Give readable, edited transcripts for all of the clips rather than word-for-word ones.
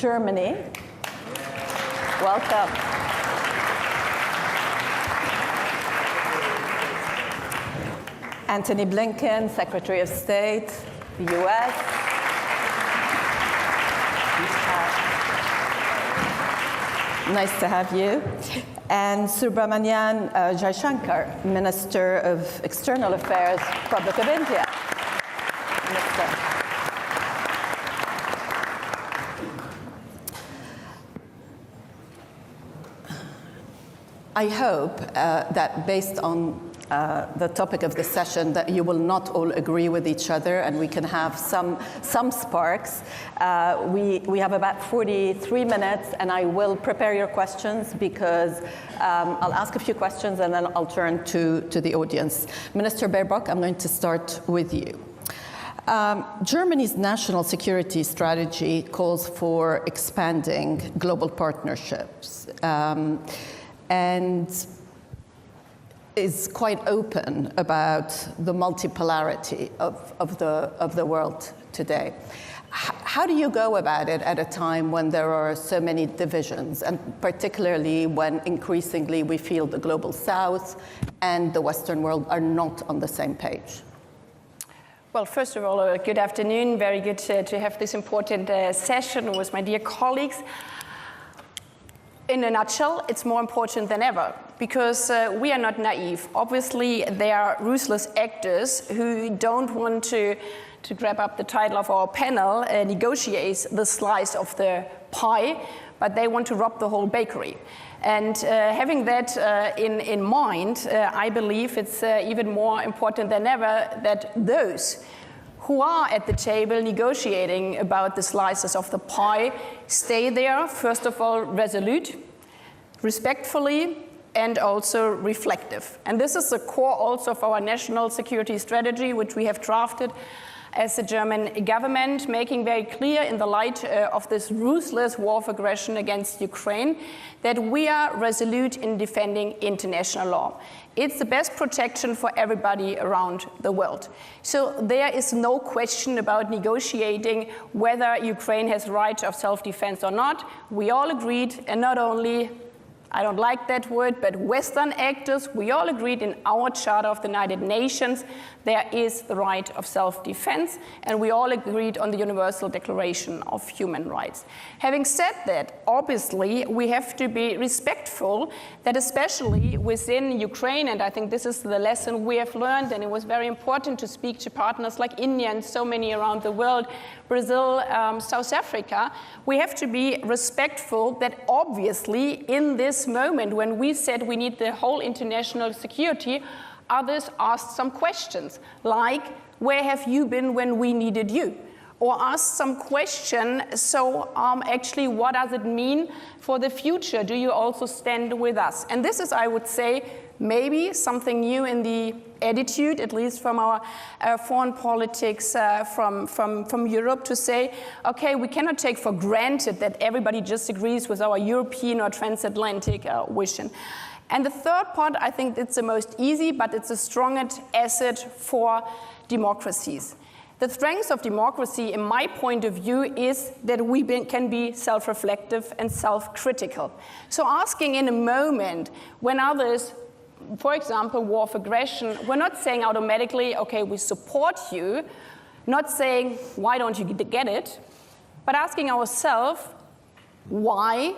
Germany. Welcome. Antony Blinken, Secretary of State, the US. Nice to have you. And Subramanian Jaishankar, Minister of External Affairs, Republic of India. Minister. I hope that based on the topic of the session that you will not all agree with each other and we can have some sparks. We have about 43 minutes and I will prepare your questions because I'll ask a few questions and then I'll turn to the audience. Minister Baerbock, I'm going to start with you. Germany's national security strategy calls for expanding global partnerships and is quite open about the multipolarity of the world today. How do you go about it at a time when there are so many divisions, and particularly when increasingly we feel the global South and the Western world are not on the same page? Well, first of all, good afternoon. Very good to have this important session with my dear colleagues. In a nutshell, it's more important than ever because we are not naive. Obviously, there are ruthless actors who don't want to grab up the title of our panel, negotiate the slice of the pie, but they want to rob the whole bakery. And having that in mind, I believe it's even more important than ever that those who are at the table negotiating about the slices of the pie stay there, first of all, resolute, respectfully, and also reflective. And this is the core also of our national security strategy, which we have drafted as the German government, making very clear in the light of this ruthless war of aggression against Ukraine that we are resolute in defending international law. It's the best protection for everybody around the world. So there is no question about negotiating whether Ukraine has right of self-defense or not. We all agreed, and not only, I don't like that word, but Western actors, we all agreed in our Charter of the United Nations, there is the right of self-defense, and we all agreed on the Universal Declaration of Human Rights. Having said that, obviously, we have to be respectful that especially within Ukraine, and I think this is the lesson we have learned, and it was very important to speak to partners like India and so many around the world, Brazil, South Africa, we have to be respectful that obviously in this moment when we said we need the whole international security, others asked some questions like, where have you been when we needed you? Or asked some question, so actually what does it mean for the future? Do you also stand with us? And this is, I would say, maybe something new in the attitude, at least from our foreign politics from Europe, to say, okay, we cannot take for granted that everybody just agrees with our European or transatlantic vision. And the third part, I think it's the most easy, but it's the strongest asset for democracies. The strength of democracy, in my point of view, is that we can be self-reflective and self-critical. So asking in a moment when others, for example, war of aggression, we're not saying automatically, okay, we support you, not saying, why don't you get it, but asking ourselves why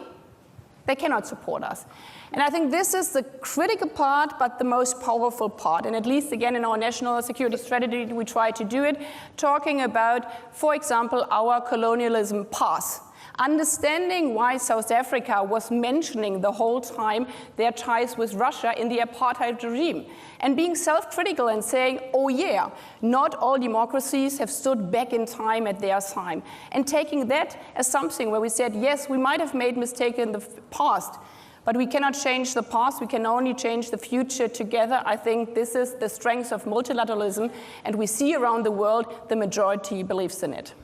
they cannot support us. And I think this is the critical part, but the most powerful part. And at least, again, in our national security strategy, we try to do it, talking about, for example, our colonialism past. Understanding why South Africa was mentioning the whole time their ties with Russia in the apartheid regime. And being self-critical and saying, oh yeah, not all democracies have stood back in time at their time. And taking that as something where we said, yes, we might have made mistakes in the past, but we cannot change the past, we can only change the future together. I think this is the strength of multilateralism, and we see around the world the majority believes in it.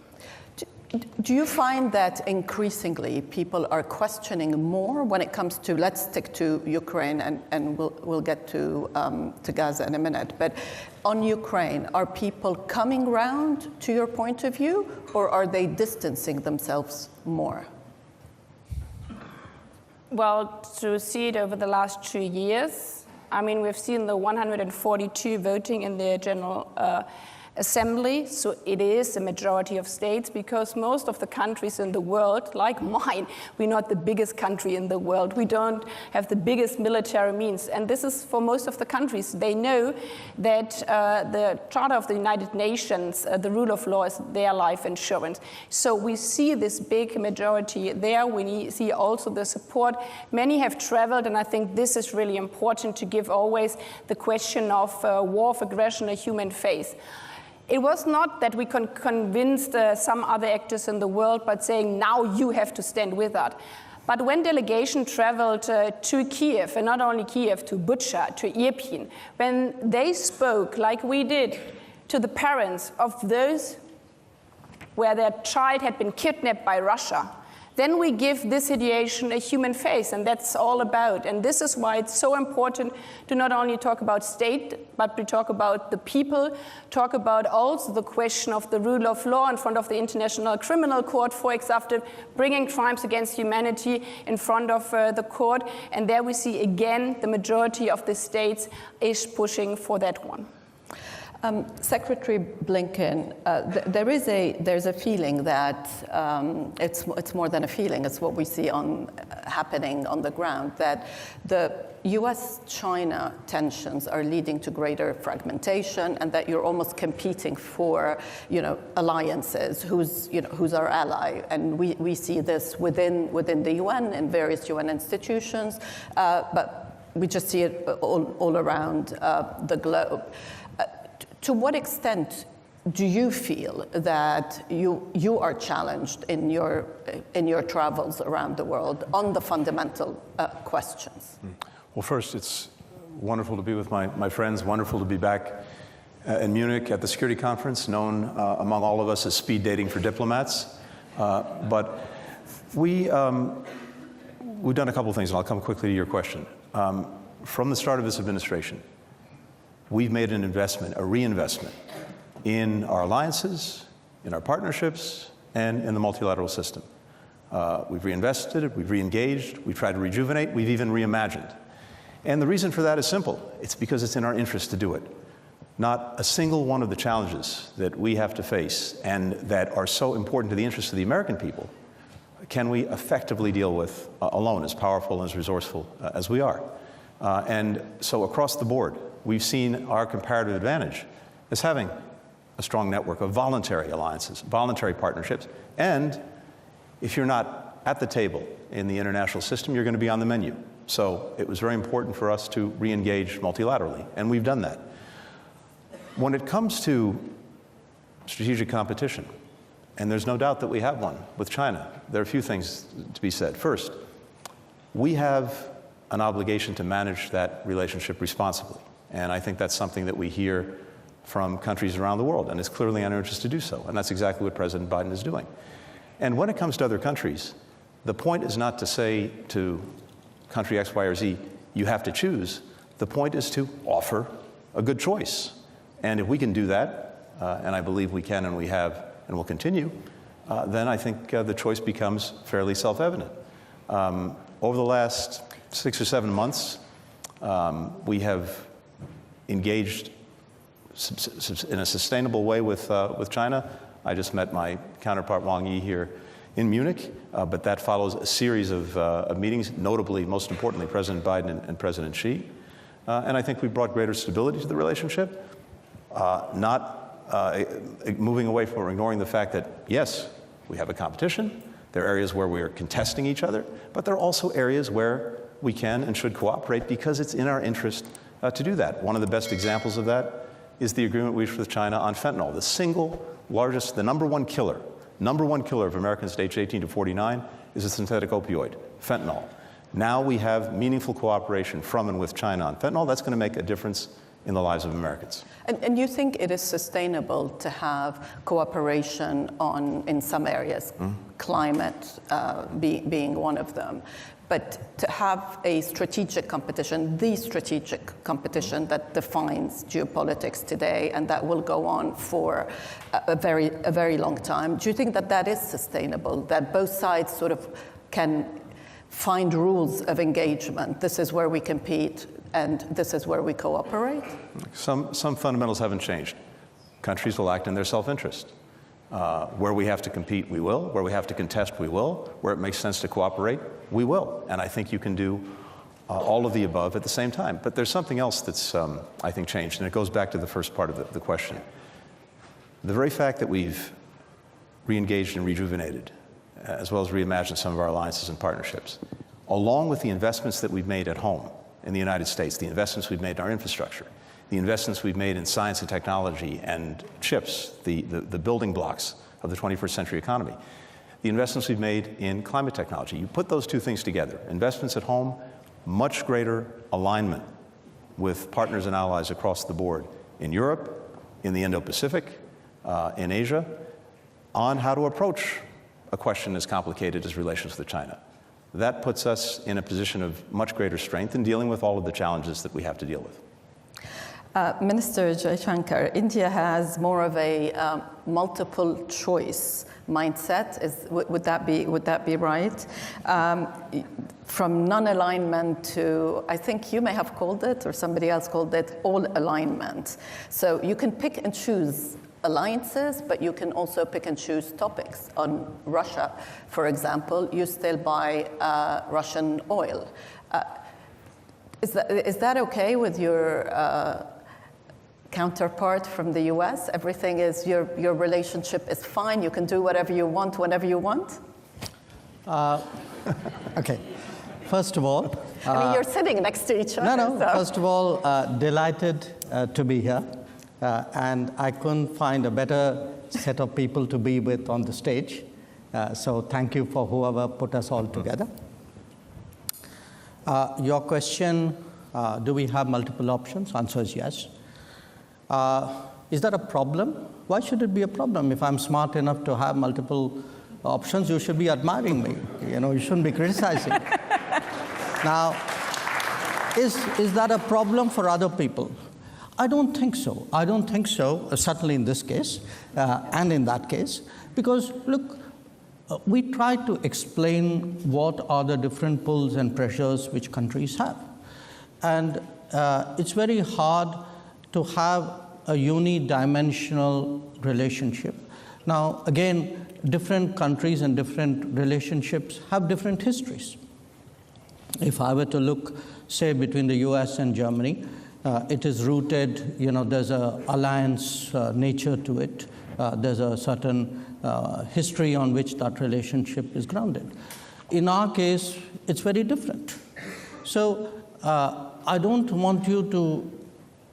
Do you find that increasingly people are questioning more when it comes to, let's stick to Ukraine and we'll get to Gaza in a minute, but on Ukraine, are people coming round to your point of view, or are they distancing themselves more? Well, to see it over the last 2 years, I mean, we've seen the 142 voting in the General Assembly, so it is a majority of states, because most of the countries in the world, like mine, we're not the biggest country in the world. We don't have the biggest military means, and this is for most of the countries. They know that the Charter of the United Nations, the rule of law, is their life insurance. So we see this big majority there. We see also the support. Many have traveled, and I think this is really important to give always the question of war of aggression a human face. It was not that we convinced some other actors in the world by saying, now you have to stand with us. But when delegation traveled to Kiev, and not only Kiev, to Bucha, to Irpin, when they spoke, like we did, to the parents of those where their child had been kidnapped by Russia, then we give this situation a human face, and that's all about. And this is why it's so important to not only talk about state, but we talk about the people, talk about also the question of the rule of law in front of the International Criminal Court, for example, bringing crimes against humanity in front of the court. And there we see again the majority of the states is pushing for that one. Secretary Blinken, there's a feeling that it's more than a feeling. It's what we see happening on the ground, that the U.S.-China tensions are leading to greater fragmentation, and that you're almost competing for, alliances. Who's our ally? And we see this within the UN and various UN institutions, but we just see it all around the globe. To what extent do you feel that you are challenged in your travels around the world on the fundamental questions? Well, first, it's wonderful to be with my friends, wonderful to be back in Munich at the security conference, known among all of us as speed dating for diplomats. But we've done a couple of things, and I'll come quickly to your question. From the start of this administration, we've made an investment, a reinvestment, in our alliances, in our partnerships, and in the multilateral system. We've reinvested, we've re-engaged, we've tried to rejuvenate, we've even reimagined. And the reason for that is simple. It's because it's in our interest to do it. Not a single one of the challenges that we have to face and that are so important to the interests of the American people can we effectively deal with alone, as powerful and as resourceful as we are. And so across the board, we've seen our comparative advantage as having a strong network of voluntary alliances, voluntary partnerships, and if you're not at the table in the international system, you're going to be on the menu. So it was very important for us to re-engage multilaterally, and we've done that. When it comes to strategic competition, and there's no doubt that we have one with China, there are a few things to be said. First, we have an obligation to manage that relationship responsibly. And I think that's something that we hear from countries around the world, and it's clearly in our interest to do so. And that's exactly what President Biden is doing. And when it comes to other countries, the point is not to say to country X, Y, or Z, you have to choose. The point is to offer a good choice. And if we can do that, and I believe we can and we have and will continue, then I think the choice becomes fairly self-evident. Over the last 6 or 7 months, we have engaged in a sustainable way with China. I just met my counterpart Wang Yi here in Munich, but that follows a series of meetings, notably, most importantly, President Biden and President Xi. And I think we brought greater stability to the relationship, not moving away from or ignoring the fact that, yes, we have a competition. There are areas where we are contesting each other, but there are also areas where we can and should cooperate because it's in our interest to do that. One of the best examples of that is the agreement we reached with China on fentanyl, the single largest, the number one killer of Americans aged 18 to 49 is a synthetic opioid, fentanyl. Now we have meaningful cooperation from and with China on fentanyl. That's going to make a difference in the lives of Americans. And you think it is sustainable to have cooperation in some areas, climate being one of them, but to have a strategic competition, the strategic competition that defines geopolitics today and that will go on for a very long time, do you think that is sustainable, that both sides sort of can find rules of engagement. This is where we compete, and this is where we cooperate? Some fundamentals haven't changed. Countries will act in their self-interest. Where we have to compete, we will. Where we have to contest, we will. Where it makes sense to cooperate, we will. And I think you can do all of the above at the same time. But there's something else that's, I think, changed, and it goes back to the first part of the question. The very fact that we've re-engaged and rejuvenated, as well as reimagined some of our alliances and partnerships, along with the investments that we've made at home in the United States, the investments we've made in our infrastructure, the investments we've made in science and technology and chips, the building blocks of the 21st century economy, the investments we've made in climate technology. You put those two things together, investments at home, much greater alignment with partners and allies across the board in Europe, in the Indo-Pacific, in Asia, on how to approach a question as complicated as relations with China. That puts us in a position of much greater strength in dealing with all of the challenges that we have to deal with. Minister Jaishankar, India has more of a multiple choice mindset. Would that be right? From non-alignment to, I think you may have called it, or somebody else called it, all alignment. So you can pick and choose alliances, but you can also pick and choose topics. On Russia, for example, you still buy Russian oil. Is that okay with your counterpart from the US? Everything is, your relationship is fine, you can do whatever you want, whenever you want? Okay. First of all... I mean, you're sitting next to each other. No. So. First of all, delighted to be here. And I couldn't find a better set of people to be with on the stage. So thank you for whoever put us all together. Your question, do we have multiple options? Answer is yes. Is that a problem? Why should it be a problem? If I'm smart enough to have multiple options, you should be admiring me. You shouldn't be criticizing. Now, is that a problem for other people? I don't think so. I don't think so, certainly in this case and in that case, because look, we try to explain what are the different pulls and pressures which countries have. And it's very hard to have a unidimensional relationship. Now, again, different countries and different relationships have different histories. If I were to look, say, between the US and Germany, it is rooted, there's an alliance nature to it. There's a certain history on which that relationship is grounded. In our case, it's very different. So I don't want you to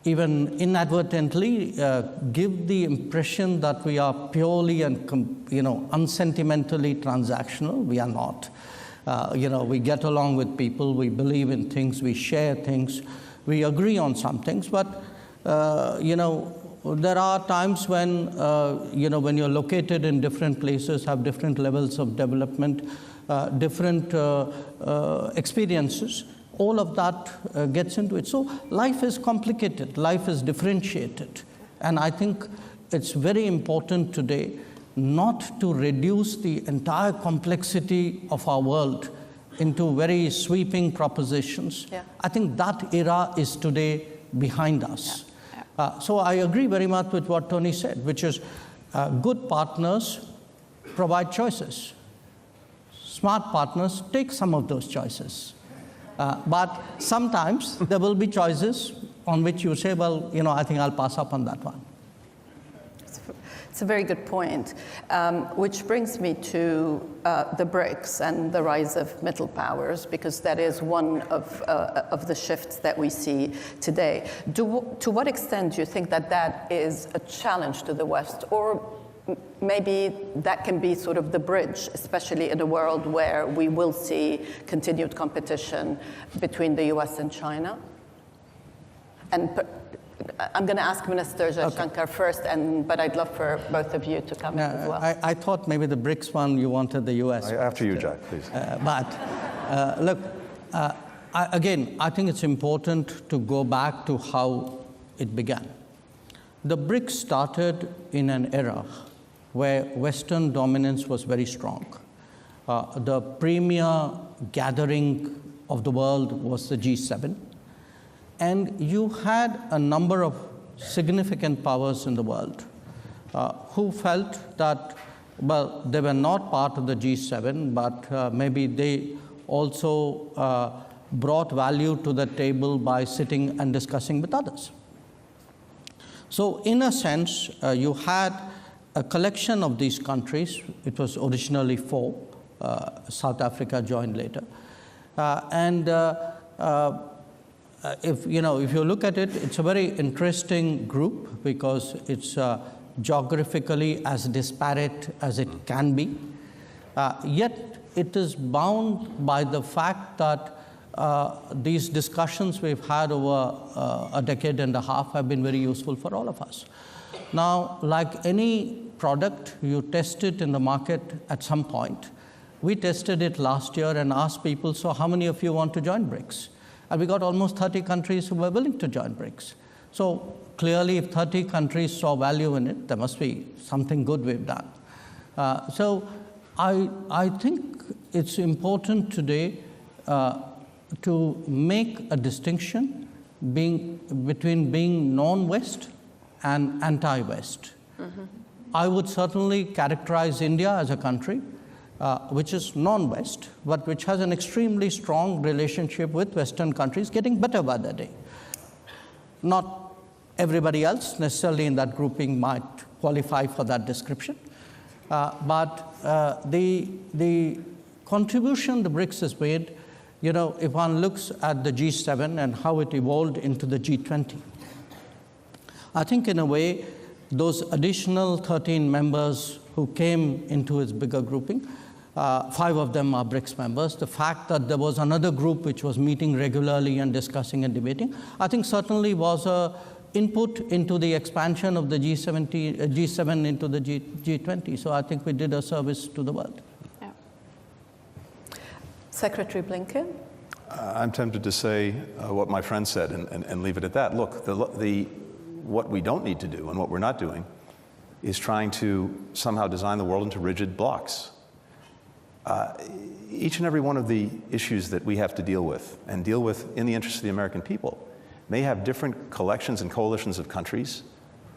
even inadvertently give the impression that we are purely and unsentimentally transactional. We are not. We get along with people, we believe in things, we share things, we agree on some things, but there are times when when you're located in different places, have different levels of development, different experiences. All of that gets into it. So life is complicated, life is differentiated, and I think it's very important today not to reduce the entire complexity of our world into very sweeping propositions. Yeah. I think that era is today behind us. Yeah. So I agree very much with what Tony said, which is good partners provide choices. Smart partners take some of those choices. But sometimes there will be choices on which you say, well, I think I'll pass up on that one. It's a very good point, which brings me to the BRICS and the rise of middle powers, because that is one of the shifts that we see today. To what extent do you think that is a challenge to the West, or maybe that can be sort of the bridge, especially in a world where we will see continued competition between the US and China? And I'm going to ask Minister Jaishankar first, but I'd love for both of you to comment as well. I thought maybe the BRICS one, you wanted the US. After you, Jai, please. Look, again, I think it's important to go back to how it began. The BRICS started in an era where Western dominance was very strong. The premier gathering of the world was the G7. And you had a number of significant powers in the world who felt that, well, they were not part of the G7, but maybe they also brought value to the table by sitting and discussing with others. So in a sense, you had a collection of these countries. It was originally 4. South Africa joined later. If you look at it, it's a very interesting group because it's geographically as disparate as it can be. Yet it is bound by the fact that these discussions we've had over a decade and a half have been very useful for all of us. Now, like any product, you test it in the market at some point. We tested it last year and asked people, so how many of you want to join BRICS? And we got almost 30 countries who were willing to join BRICS. So clearly, if 30 countries saw value in it, there must be something good we've done. So I think it's important today to make a distinction between being non-West and anti-West. Mm-hmm. I would certainly characterize India as a country which is non-West, but which has an extremely strong relationship with Western countries, getting better by the day. Not everybody else necessarily in that grouping might qualify for that description, but the contribution the BRICS has made, if one looks at the G7 and how it evolved into the G20, I think in a way, those additional 13 members who came into its bigger grouping, 5 of them are BRICS members. The fact that there was another group which was meeting regularly and discussing and debating, I think certainly was an input into the expansion of the G7 into the G20. So I think we did a service to the world. Yeah. Secretary Blinken? I'm tempted to say what my friend said and leave it at that. Look, what we don't need to do and what we're not doing is trying to somehow design the world into rigid blocks. Each and every one of the issues that we have to deal with and deal with in the interest of the American people may have different collections and coalitions of countries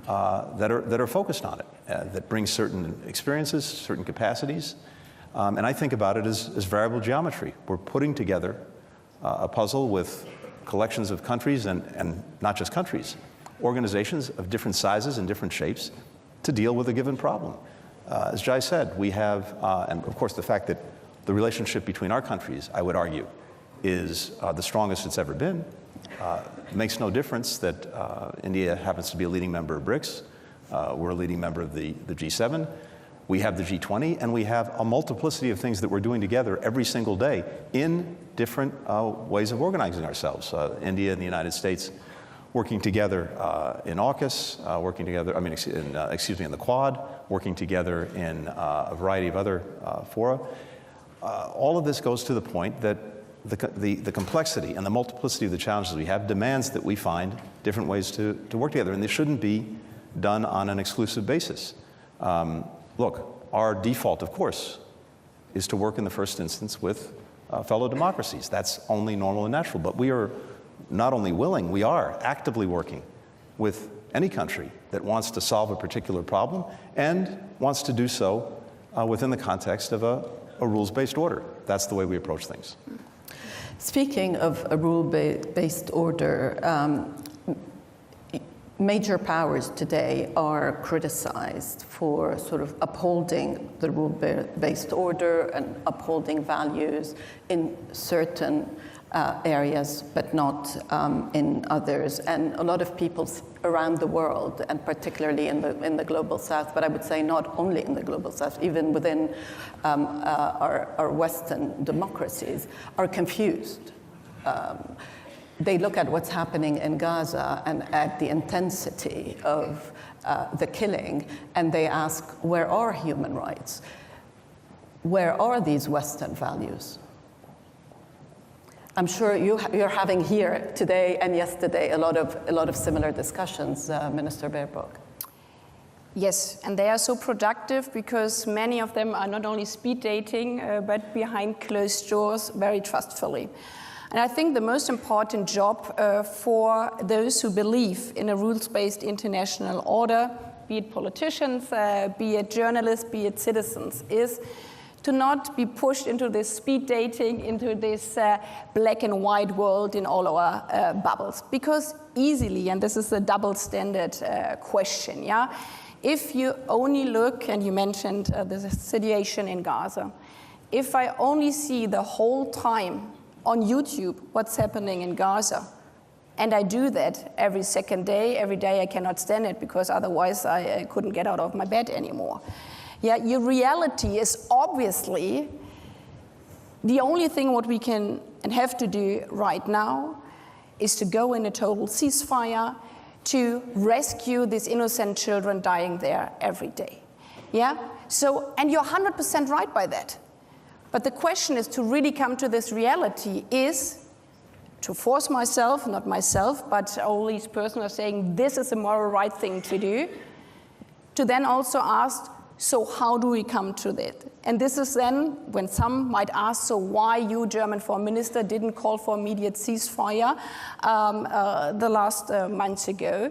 that are focused on it, that bring certain experiences, certain capacities. And I think about it as variable geometry. We're putting together a puzzle with collections of countries and not just countries, organizations of different sizes and different shapes to deal with a given problem. As Jai said, we have, and of course the fact that the relationship between our countries, I would argue, is the strongest it's ever been. It makes no difference that India happens to be a leading member of BRICS. We're a leading member of the G7. We have the G20, and we have a multiplicity of things that we're doing together every single day in different ways of organizing ourselves. India and the United States working together in AUKUS, working together, in the Quad, working together in a variety of other fora. All of this goes to the point that the complexity and the multiplicity of the challenges we have demands that we find different ways to work together, and this shouldn't be done on an exclusive basis. Look, our default, of course, is to work in the first instance with fellow democracies. That's only normal and natural, but we are not only willing, we are actively working with any country that wants to solve a particular problem and wants to do so within the context of a rules-based order. That's the way we approach things. Speaking of a rule-based order, major powers today are criticized for sort of upholding the rule-based order and upholding values in certain areas, but not in others. And a lot of people around the world, and particularly in the global south, but I would say not only in the global south, even within our Western democracies, are confused. They look at what's happening in Gaza and at the intensity of the killing, and they ask, where are human rights? Where are these Western values? I'm sure you're having here today and yesterday a lot of similar discussions, Minister Baerbock. Yes, and they are so productive because many of them are not only speed dating, but behind closed doors, very trustfully. And I think the most important job for those who believe in a rules-based international order, be it politicians, be it journalists, be it citizens, is to not be pushed into this speed dating, into this black and white world in all our bubbles. Because easily, and this is a double standard question, yeah? If you only look, and you mentioned the situation in Gaza, if I only see the whole time on YouTube what's happening in Gaza, and I do that every second day, every day I cannot stand it because otherwise I couldn't get out of my bed anymore. Yeah, your reality is obviously the only thing what we can and have to do right now is to go in a total ceasefire to rescue these innocent children dying there every day. Yeah? So, and you're 100% right by that. But the question is to really come to this reality is to force myself, not myself, but all these persons are saying this is the moral right thing to do, to then also ask, so how do we come to that? And this is then when some might ask, so why you, German Foreign Minister, didn't call for immediate ceasefire the last months ago?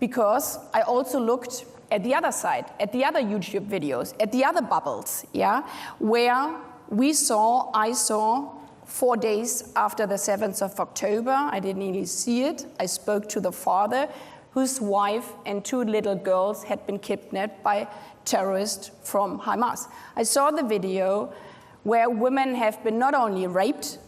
Because I also looked at the other side, at the other YouTube videos, at the other bubbles, yeah, where I saw 4 days after the 7th of October, I didn't even see it, I spoke to the father whose wife and 2 little girls had been kidnapped by terrorists from Hamas. I saw the video where women have been not only raped,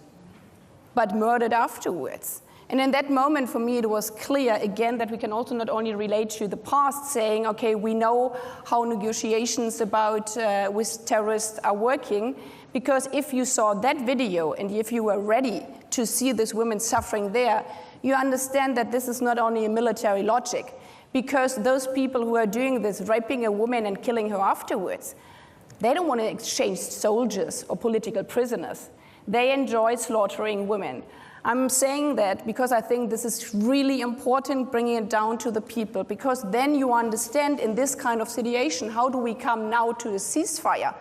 but murdered afterwards. And in that moment, for me, it was clear, again, that we can also not only relate to the past, saying, okay, we know how negotiations with terrorists are working, because if you saw that video and if you were ready to see these women suffering there, you understand that this is not only a military logic, because those people who are doing this, raping a woman and killing her afterwards, they don't want to exchange soldiers or political prisoners. They enjoy slaughtering women. I'm saying that because I think this is really important, bringing it down to the people, because then you understand in this kind of situation, how do we come now to a ceasefire?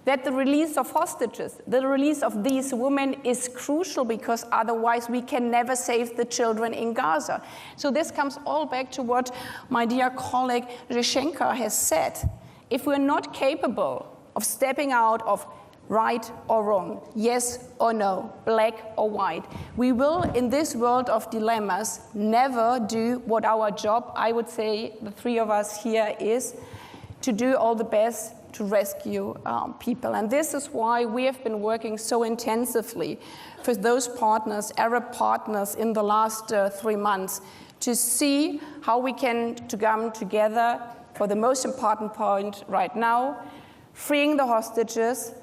That the release of hostages, the release of these women is crucial, because otherwise we can never save the children in Gaza. So this comes all back to what my dear colleague Jaishankar has said. If we're not capable of stepping out of right or wrong, yes or no, black or white, we will, in this world of dilemmas, never do what our job, I would say, the 3 of us here, is to do all the best to rescue people. And this is why we have been working so intensively for those partners, Arab partners, in the last 3 months, to see how we can come together for the most important point right now, freeing the hostages,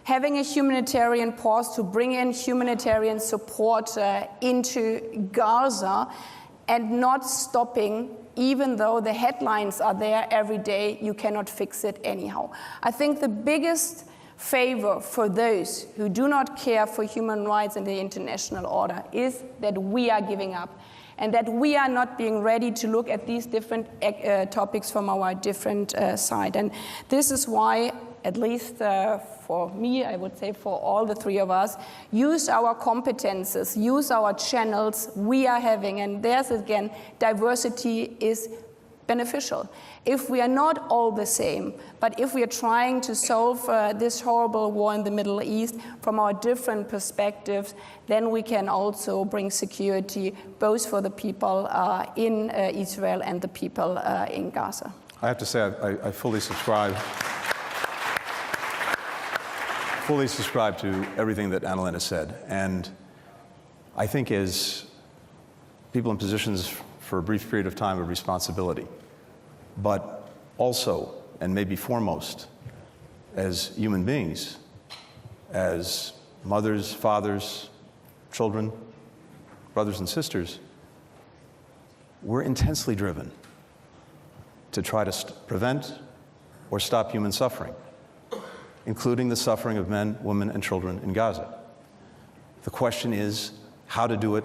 having a humanitarian pause to bring in humanitarian support into Gaza, and not stopping, even though the headlines are there every day, you cannot fix it anyhow. I think the biggest favor for those who do not care for human rights and the international order is that we are giving up, and that we are not being ready to look at these different topics from our different side. And this is why, at least for me, I would say for all the 3 of us, use our competences, use our channels we are having. And there's, again, diversity is beneficial. If we are not all the same, but if we are trying to solve this horrible war in the Middle East from our different perspectives, then we can also bring security both for the people in Israel and the people in Gaza. I have to say, I fully subscribe to everything that Annalena said. And I think as people in positions for a brief period of time of responsibility, but also, and maybe foremost, as human beings, as mothers, fathers, children, brothers and sisters, we're intensely driven to try to prevent or stop human suffering, including the suffering of men, women, and children in Gaza. The question is how to do it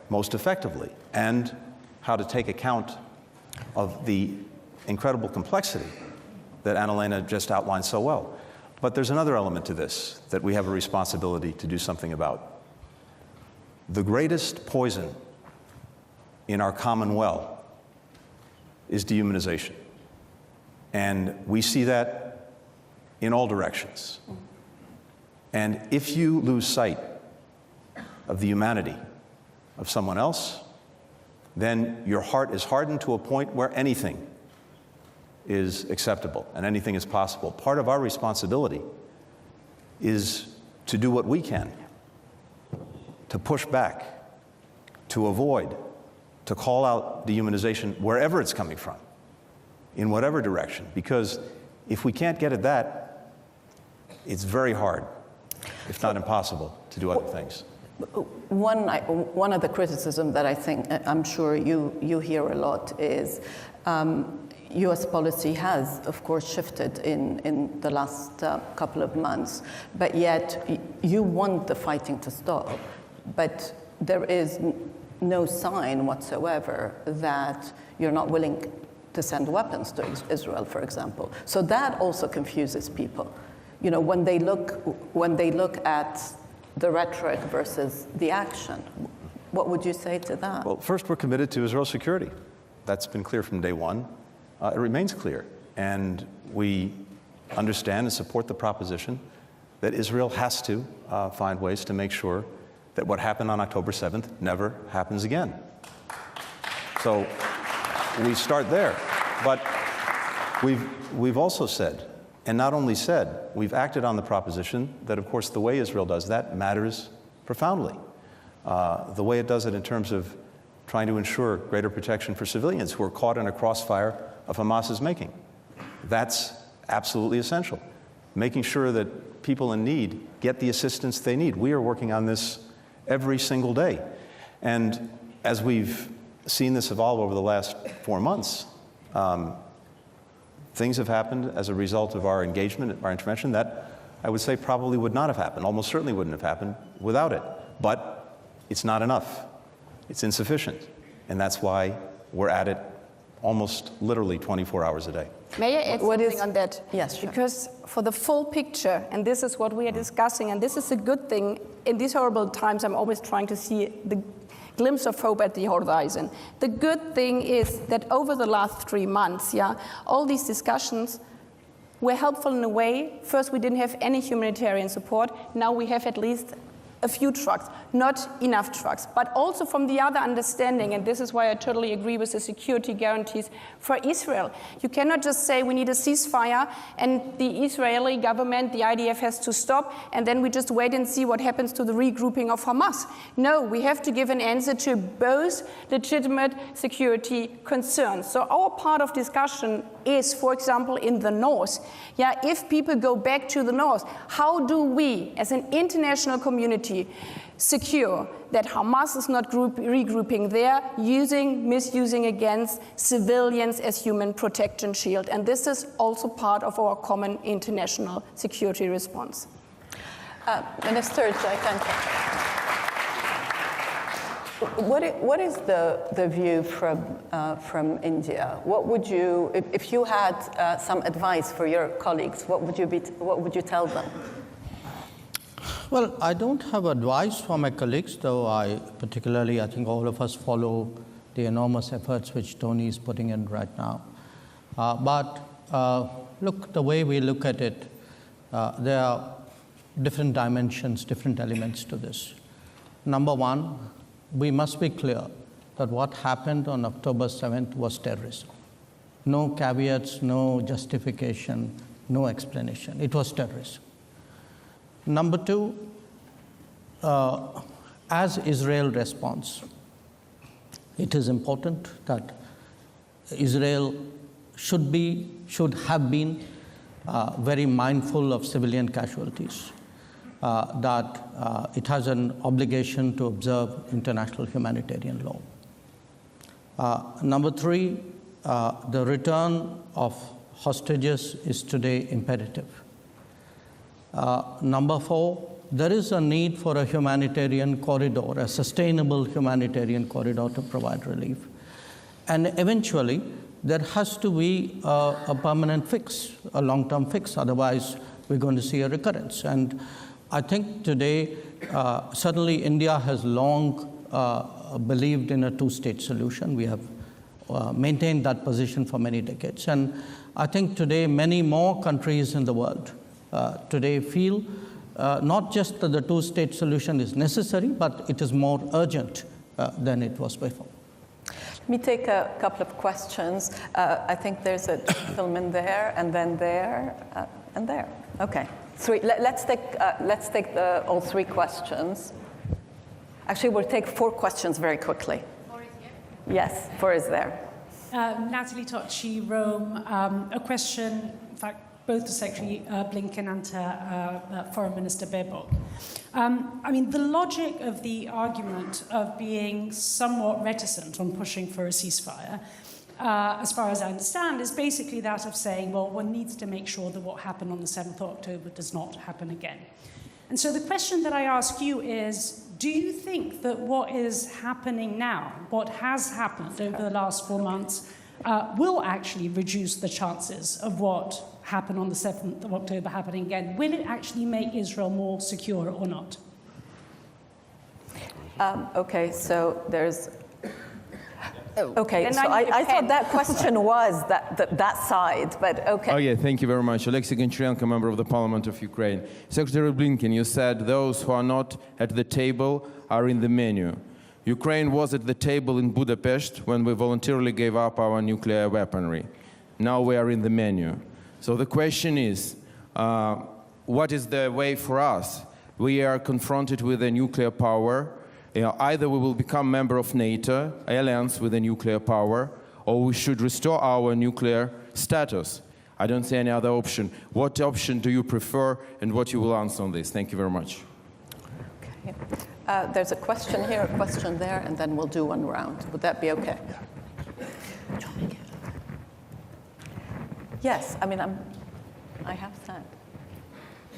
most effectively, and how to take account of the incredible complexity that Annalena just outlined so well. But there's another element to this that we have a responsibility to do something about. The greatest poison in our common well is dehumanization. And we see that in all directions. And if you lose sight of the humanity of someone else, then your heart is hardened to a point where anything is acceptable and anything is possible. Part of our responsibility is to do what we can, to push back, to avoid, to call out dehumanization wherever it's coming from, in whatever direction. Because if we can't get at that, it's very hard, if not impossible, to do other things. One of the criticism that I think, I'm sure you hear a lot is US policy has, of course, shifted in the last couple of months, but yet you want the fighting to stop, but there is no sign whatsoever that you're not willing to send weapons to Israel, for example. So that also confuses people. You know, when they look at the rhetoric versus the action, what would you say to that? Well, first, we're committed to Israel's security. That's been clear from day one. It remains clear. And we understand and support the proposition that Israel has to find ways to make sure that what happened on October 7th never happens again. So we start there. But we've also said, and not only said, we've acted on the proposition that, of course, the way Israel does that matters profoundly. The way it does it in terms of trying to ensure greater protection for civilians who are caught in a crossfire of Hamas's making. That's absolutely essential. Making sure that people in need get the assistance they need. We are working on this every single day. And as we've seen this evolve over the last 4 months, things have happened as a result of our engagement, our intervention, that I would say probably would not have happened, almost certainly wouldn't have happened without it. But it's not enough. It's insufficient. And that's why we're at it almost literally 24 hours a day. May I add something on that? Yes, sure. Because for the full picture, and this is what we are discussing, and this is a good thing, in these horrible times I'm always trying to see the glimpse of hope at the horizon. The good thing is that over the last 3 months, all these discussions were helpful in a way. First, we didn't have any humanitarian support. Now we have at least a few trucks, not enough trucks, but also from the other understanding, and this is why I totally agree with the security guarantees for Israel. You cannot just say we need a ceasefire and the Israeli government, the IDF has to stop, and then we just wait and see what happens to the regrouping of Hamas. No, we have to give an answer to both legitimate security concerns. So our part of discussion is, for example, in the north. If people go back to the north, how do we, as an international community, secure that Hamas is not regrouping there, misusing against civilians as human protection shield? And this is also part of our common international security response. Minister Jaishankar, what is the view from India? What would you, if you had some advice for your colleagues, what would you tell them? Well, I don't have advice for my colleagues, though I think all of us follow the enormous efforts which Tony is putting in right now. Look, the way we look at it, there are different dimensions, different elements to this. Number one, we must be clear that what happened on October 7th was terrorism. No caveats, no justification, no explanation. It was terrorism. Number two, as Israel responds, it is important that Israel should have been very mindful of civilian casualties, that it has an obligation to observe international humanitarian law. Number three, the return of hostages is today imperative. Number four, there is a need for a humanitarian corridor, a sustainable humanitarian corridor to provide relief. And eventually, there has to be a permanent fix, a long-term fix. Otherwise, we're going to see a recurrence. And I think today, certainly India has long believed in a two-state solution. We have maintained that position for many decades. And I think today many more countries in the world today feel not just that the two-state solution is necessary, but it is more urgent than it was before. Let me take a couple of questions. I think there's a gentleman there, and then there, and there. Okay, three. Let's take all three questions. Actually, we'll take four questions very quickly. Four is here? Yes, four is there. Natalie Tocci, Rome. A question, in fact, both to Secretary Blinken and to Foreign Minister Baerbock. I mean, the logic of the argument of being somewhat reticent on pushing for a ceasefire, as far as I understand, is basically that of saying, well, one needs to make sure that what happened on the 7th of October does not happen again. And so the question that I ask you is, do you think that what is happening now, what has happened over the last 4 months, will actually reduce the chances of what happened on the 7th of October happening again? Will it actually make Israel more secure or not? Okay, so there's... Okay, so Then I thought that question was that side, but okay. Oh, yeah, thank you very much. Alexei Goncharenko, member of the Parliament of Ukraine. Secretary Blinken, you said those who are not at the table are in the menu. Ukraine was at the table in Budapest when we voluntarily gave up our nuclear weaponry. Now we are in the menu. So the question is, what is the way for us? We are confronted with a nuclear power. Either we will become member of NATO, alliance with a nuclear power, or we should restore our nuclear status. I don't see any other option. What option do you prefer, and what you will answer on this? Thank you very much. Okay. There's a question here, a question there, and then we'll do one round. Would that be okay? Yes, I mean, I have said.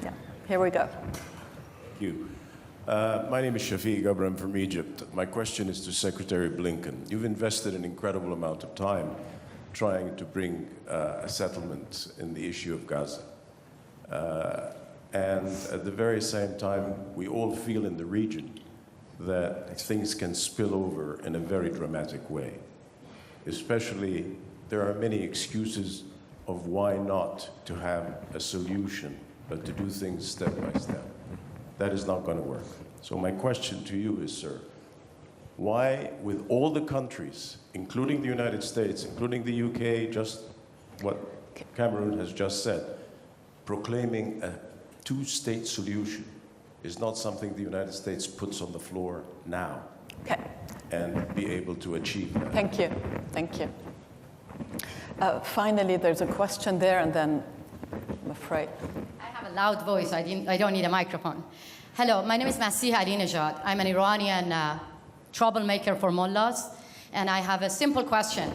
Yeah, here we go. Thank you. My name is Shafiq Abram from Egypt. My question is to Secretary Blinken. You've invested an incredible amount of time trying to bring a settlement in the issue of Gaza. And at the very same time, we all feel in the region that things can spill over in a very dramatic way. Especially, there are many excuses of why not to have a solution, but to do things step by step. That is not going to work. So my question to you is, sir, why, with all the countries, including the United States, including the UK, just what Cameron has just said, proclaiming a two-state solution is not something the United States puts on the floor now, Okay. and be able to achieve that? Thank you. Thank you. Finally, there's a question there, and then I'm afraid. I have a loud voice. I don't need a microphone. Hello, my name is Masih Ahmadinejad. I'm an Iranian troublemaker for mullahs, and I have a simple question.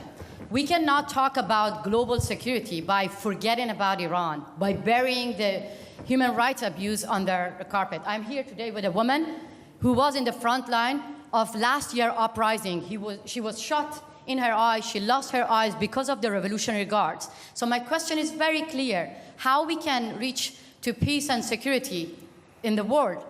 We cannot talk about global security by forgetting about Iran, by burying the human rights abuse under the carpet. I'm here today with a woman who was in the front line of last year's uprising. She was shot in her eyes. She lost her eyes because of the Revolutionary Guards. So my question is very clear. How we can reach to peace and security in the world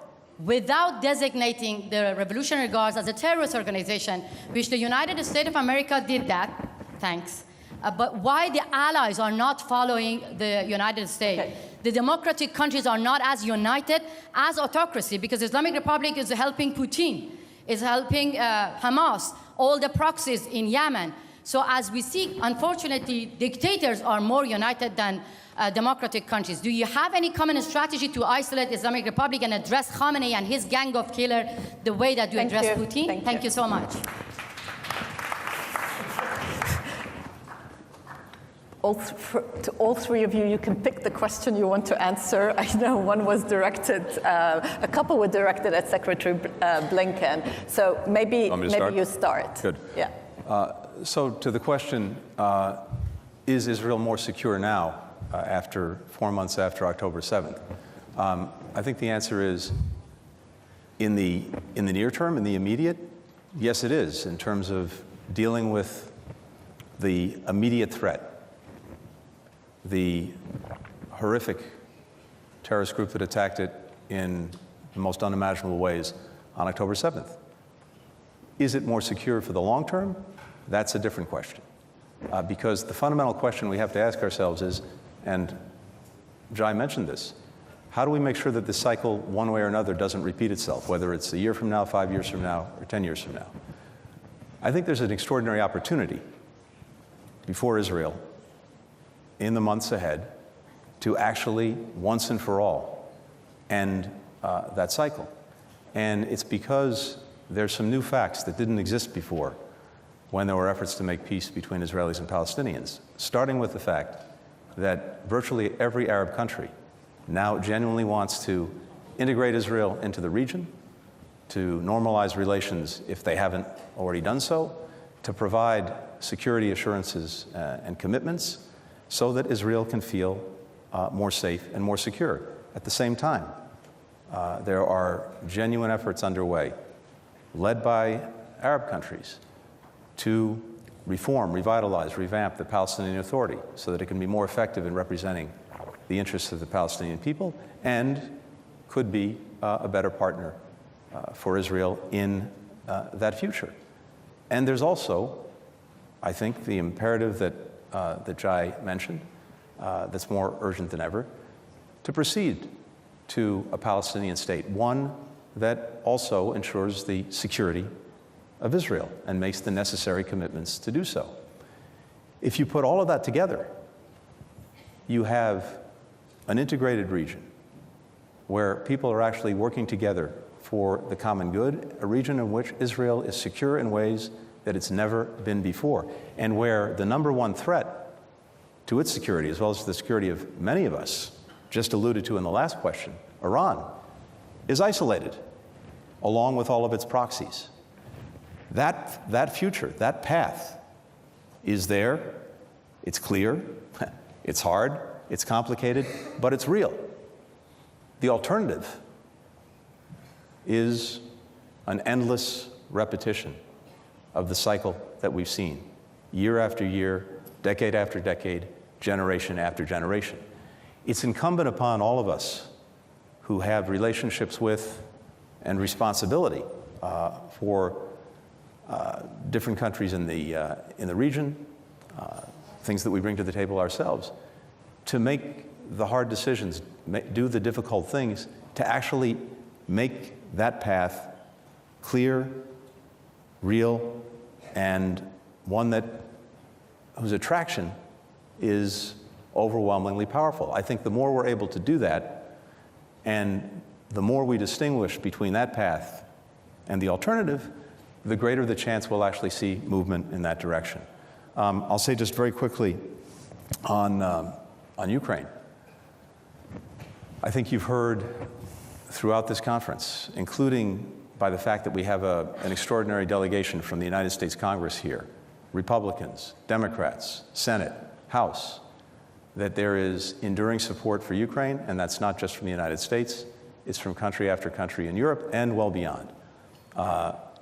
without designating the Revolutionary Guards as a terrorist organization, which the United States of America did that, thanks. But why the allies are not following the United States? Okay. The democratic countries are not as united as autocracy, because Islamic Republic is helping Putin, is helping Hamas, all the proxies in Yemen. So as we see, unfortunately, dictators are more united than democratic countries. Do you have any common strategy to isolate Islamic Republic and address Khamenei and his gang of killers the way that you address Putin? Thank you so much. To all three of you, you can pick the question you want to answer. I know one was directed, a couple were directed at Secretary Blinken. So maybe you start. Good. Yeah. So to the question, is Israel more secure now after 4 months after October 7th? I think the answer is in the near term, in the immediate, yes, it is, in terms of dealing with the immediate threat, the horrific terrorist group that attacked it in the most unimaginable ways on October 7th. Is it more secure for the long term? That's a different question. Because the fundamental question we have to ask ourselves is, and Jai mentioned this, how do we make sure that this cycle, one way or another, doesn't repeat itself, whether it's a year from now, 5 years from now, or 10 years from now? I think there's an extraordinary opportunity before Israel in the months ahead to actually, once and for all, end that cycle. And it's because there's some new facts that didn't exist before when there were efforts to make peace between Israelis and Palestinians, starting with the fact that virtually every Arab country now genuinely wants to integrate Israel into the region, to normalize relations if they haven't already done so, to provide security assurances and commitments so that Israel can feel more safe and more secure. At the same time, there are genuine efforts underway, led by Arab countries, to reform, revitalize, revamp the Palestinian Authority so that it can be more effective in representing the interests of the Palestinian people and could be a better partner for Israel in that future. And there's also, I think, the imperative that Jai mentioned, that's more urgent than ever, to proceed to a Palestinian state, one that also ensures the security of Israel and makes the necessary commitments to do so. If you put all of that together, you have an integrated region where people are actually working together for the common good, a region in which Israel is secure in ways that it's never been before, and where the number one threat to its security, as well as the security of many of us, just alluded to in the last question, Iran, is isolated, along with all of its proxies. That future, that path is there, it's clear, it's hard, it's complicated, but it's real. The alternative is an endless repetition of the cycle that we've seen, year after year, decade after decade, generation after generation. It's incumbent upon all of us who have relationships with and responsibility for different countries in the region, things that we bring to the table ourselves, to make the hard decisions, do the difficult things, to actually make that path clear, real, and one whose attraction is overwhelmingly powerful. I think the more we're able to do that, and the more we distinguish between that path and the alternative, the greater the chance we'll actually see movement in that direction. I'll say just very quickly on Ukraine. I think you've heard throughout this conference, including by the fact that we have an extraordinary delegation from the United States Congress here, Republicans, Democrats, Senate, House, that there is enduring support for Ukraine, and that's not just from the United States, it's from country after country in Europe and well beyond,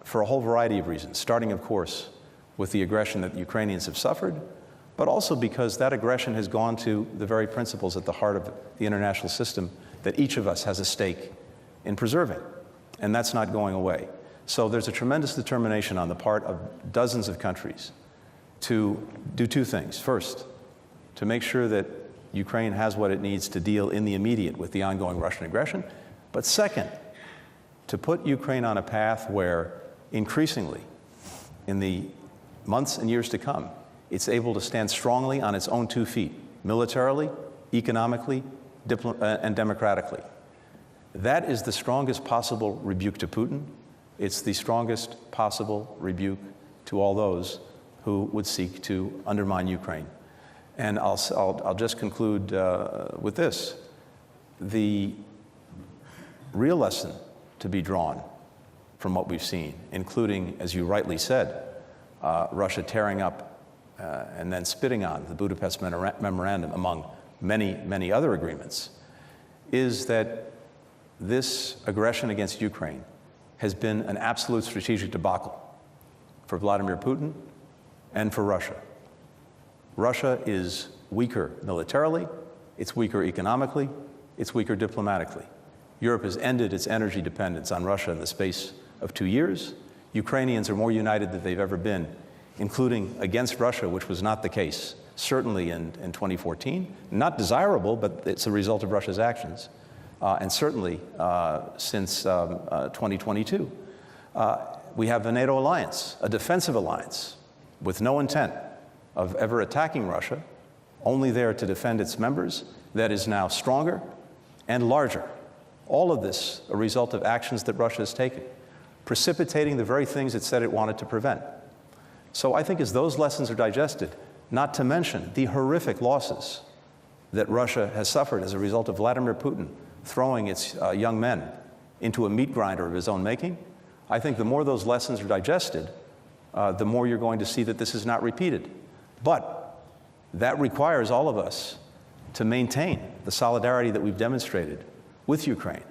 for a whole variety of reasons, starting, of course, with the aggression that the Ukrainians have suffered, but also because that aggression has gone to the very principles at the heart of the international system that each of us has a stake in preserving, and that's not going away. So there's a tremendous determination on the part of dozens of countries to do two things. First, to make sure that Ukraine has what it needs to deal in the immediate with the ongoing Russian aggression, but second, to put Ukraine on a path where increasingly, in the months and years to come, it's able to stand strongly on its own 2 feet, militarily, economically, and democratically. That is the strongest possible rebuke to Putin. It's the strongest possible rebuke to all those who would seek to undermine Ukraine. And I'll just conclude with this. The real lesson to be drawn from what we've seen, including, as you rightly said, Russia tearing up and then spitting on the Budapest Memorandum, among many, many other agreements, is that this aggression against Ukraine has been an absolute strategic debacle for Vladimir Putin and for Russia. Russia is weaker militarily, it's weaker economically, it's weaker diplomatically. Europe has ended its energy dependence on Russia in the space of 2 years. Ukrainians are more united than they've ever been, including against Russia, which was not the case, certainly in 2014. Not desirable, but it's a result of Russia's actions, and certainly since 2022. We have a NATO alliance, a defensive alliance, with no intent of ever attacking Russia, only there to defend its members, that is now stronger and larger. All of this a result of actions that Russia has taken, precipitating the very things it said it wanted to prevent. So I think as those lessons are digested, not to mention the horrific losses that Russia has suffered as a result of Vladimir Putin throwing its young men into a meat grinder of his own making, I think the more those lessons are digested, the more you're going to see that this is not repeated. But that requires all of us to maintain the solidarity that we've demonstrated with Ukraine,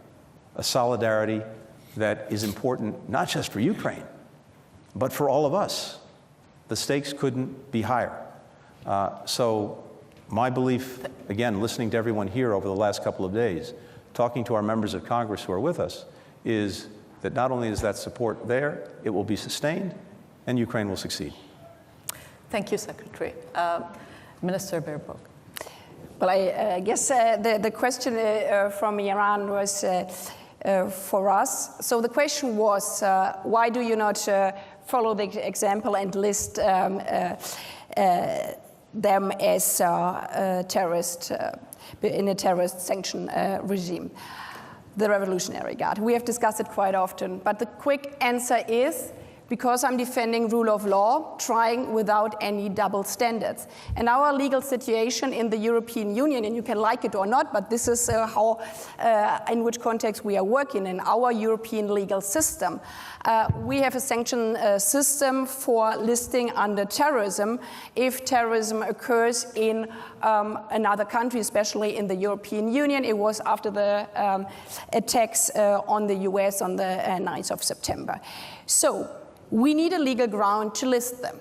a solidarity that is important not just for Ukraine, but for all of us. The stakes couldn't be higher. So my belief, again, listening to everyone here over the last couple of days, talking to our members of Congress who are with us, is that not only is that support there, it will be sustained, and Ukraine will succeed. Thank you, Secretary. Minister Baerbock. Well, I guess the question from Iran was for us. So the question was, why do you not follow the example and list them as terrorist in a terrorist sanction regime? The Revolutionary Guard. We have discussed it quite often, but the quick answer is because I'm defending rule of law, trying without any double standards. And our legal situation in the European Union, and you can like it or not, but this is in which context we are working in our European legal system. We have a sanction system for listing under terrorism if terrorism occurs in another country, especially in the European Union. It was after the attacks on the US on the 9th of September. So we need a legal ground to list them.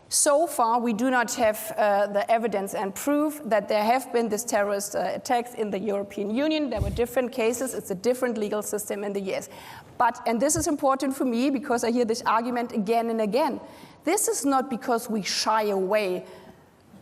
So far, we do not have the evidence and proof that there have been these terrorist attacks in the European Union. There were different cases. It's a different legal system in the US. But, and this is important for me because I hear this argument again and again, this is not because we shy away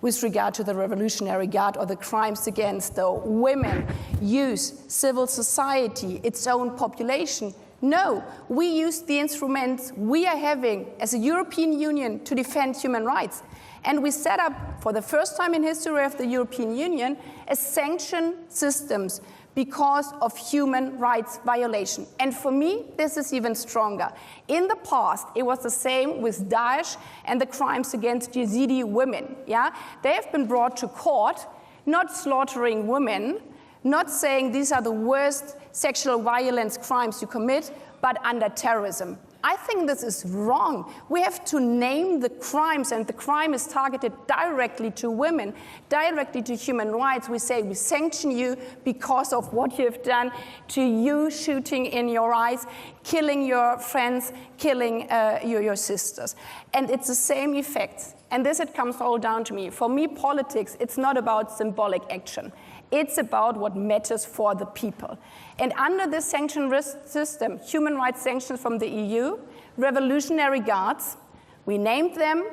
with regard to the Revolutionary Guard or the crimes against the women, youth, civil society, its own population. No, we use the instruments we are having as a European Union to defend human rights. And we set up, for the first time in history of the European Union, a sanction systems because of human rights violation. And for me, this is even stronger. In the past, it was the same with Daesh and the crimes against Yazidi women. Yeah? They have been brought to court, not slaughtering women, not saying these are the worst sexual violence crimes you commit, but under terrorism. I think this is wrong. We have to name the crimes, and the crime is targeted directly to women, directly to human rights. We say we sanction you because of what you have done to you, shooting in your eyes, killing your friends, killing your sisters. And it's the same effects. And this, it comes all down to me. For me, politics, it's not about symbolic action. It's about what matters for the people. And under this sanction risk system, human rights sanctions from the EU, revolutionary guards, we named them,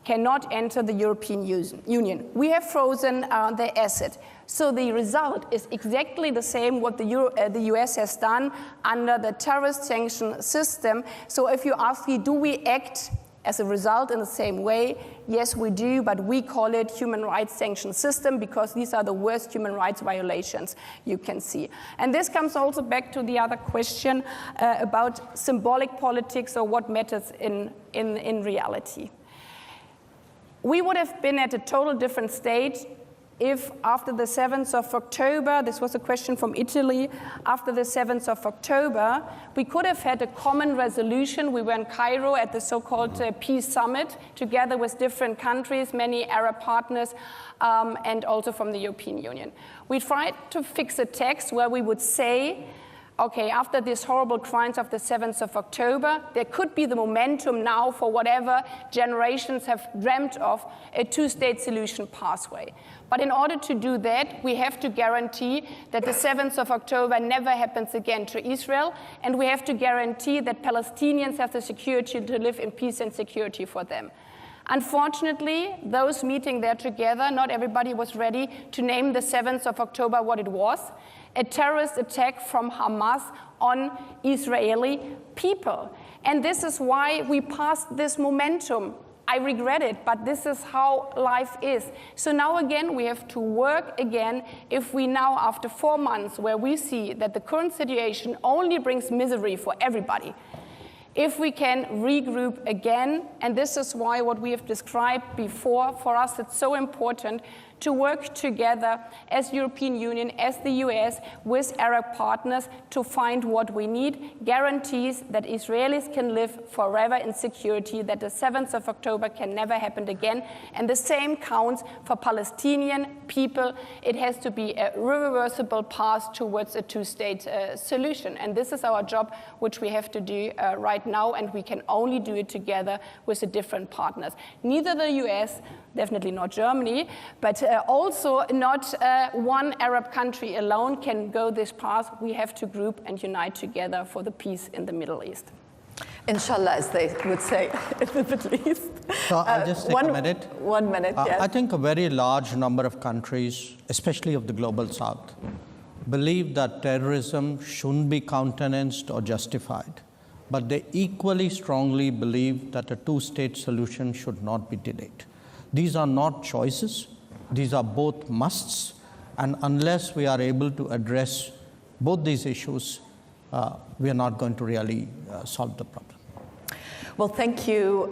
cannot enter the European Union. We have frozen their asset. So the result is exactly the same what the US has done under the terrorist sanction system. So if you ask me, do we act as a result in the same way? Yes, we do, but we call it human rights sanction system because these are the worst human rights violations you can see. And this comes also back to the other question about symbolic politics or what matters in reality. We would have been at a total different state if after the 7th of October, this was a question from Italy, after the 7th of October, we could have had a common resolution. We were in Cairo at the so-called Peace Summit, together with different countries, many Arab partners, and also from the European Union. We tried to fix a text where we would say, okay, after these horrible crimes of the 7th of October, there could be the momentum now for whatever generations have dreamt of, a two-state solution pathway. But in order to do that, we have to guarantee that the 7th of October never happens again to Israel, and we have to guarantee that Palestinians have the security to live in peace and security for them. Unfortunately, those meeting there together, not everybody was ready to name the 7th of October what it was, a terrorist attack from Hamas on Israeli people. And this is why we passed this momentum. I regret it, but this is how life is. So now again, we have to work again. If we now, after 4 months, where we see that the current situation only brings misery for everybody, if we can regroup again, and this is why what we have described before, for us it's so important to work together as European Union, as the US, with Arab partners to find what we need, guarantees that Israelis can live forever in security, that the 7th of October can never happen again, and the same counts for Palestinian people. It has to be a reversible path towards a two-state solution, and this is our job, which we have to do right now, and we can only do it together with the different partners. Neither the US, definitely not Germany, but also not one Arab country alone can go this path. We have to group and unite together for the peace in the Middle East. Inshallah, as they would say in the Middle East. So I'll just take a minute. 1 minute, yes. I think a very large number of countries, especially of the global south, believe that terrorism shouldn't be countenanced or justified, but they equally strongly believe that a two-state solution should not be delayed. These are not choices. These are both musts. And unless we are able to address both these issues, we are not going to really solve the problem. Well, thank you.